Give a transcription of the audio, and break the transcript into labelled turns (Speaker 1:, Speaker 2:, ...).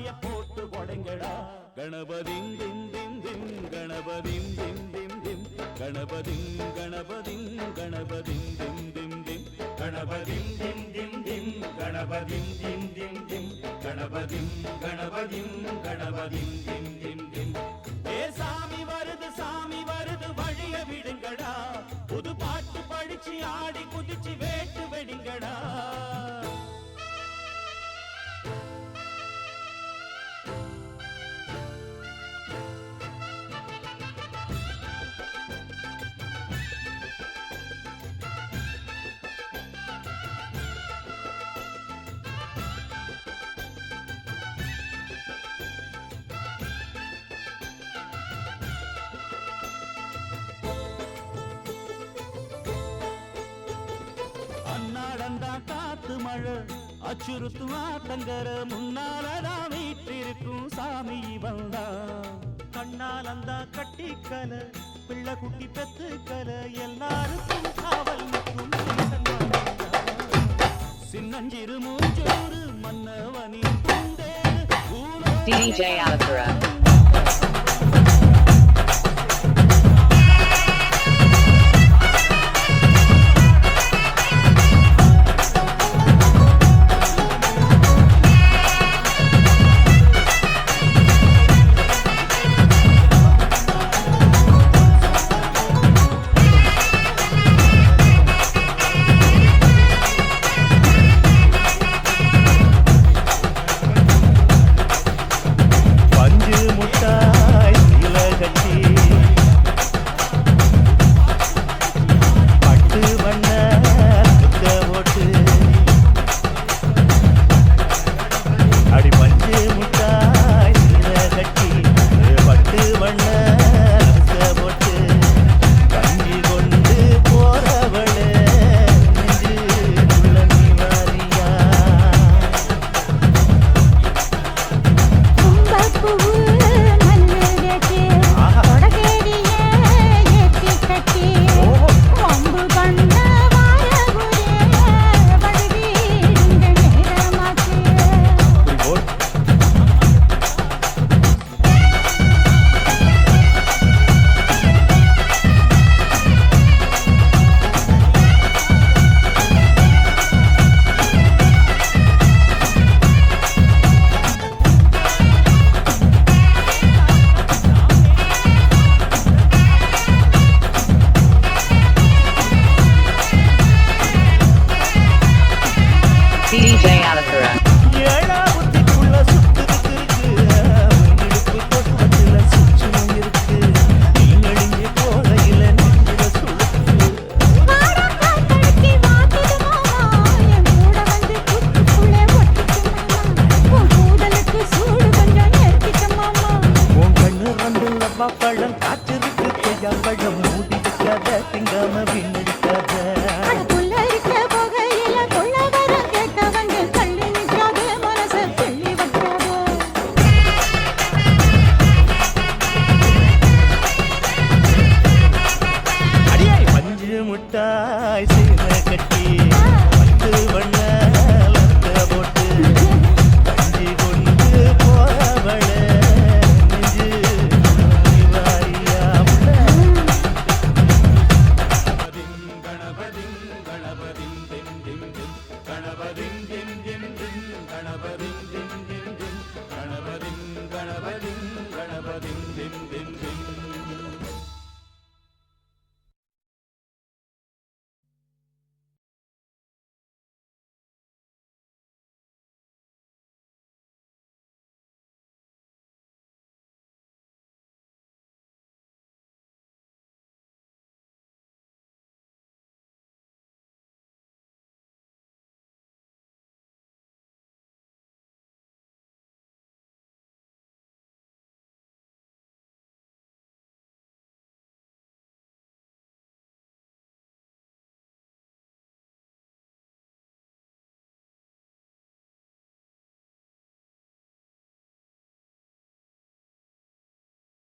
Speaker 1: சாமிய போட்டு கொடைங்கடா கணபதிம் திம் திம் திம் கணபதிம் திம் திம் திம் கணபதிம் கணபதிம் கணபதிம் திம் திம் திம் கணபதிம் திம் திம் திம் கணபதிம் திம் திம் திம் கணபதிம் கணபதிம் கணபதிம் திம் திம் திம் ஏ சாமி வருது வழிய விடுங்கடா புது பாட்டு படிச்சு ஆடி குதிச்சு வேட்டு வெடிங்கடா அன்னாடந்தா காத்து மழை அச்சுறுத்தும் ஆத்தங்கர முன்னாலதான் வீட்டிருக்கும் சாமி வந்தா கண்ணாலந்தா கட்டிக்கல பிள்ளை குட்டி பெத்துக்கல எல்லாருக்கும் காவல் நிற்கும் சின்னஞ்சிறு மூஞ்சோறு மன்னவனின் பூந்தே
Speaker 2: DJ Alapura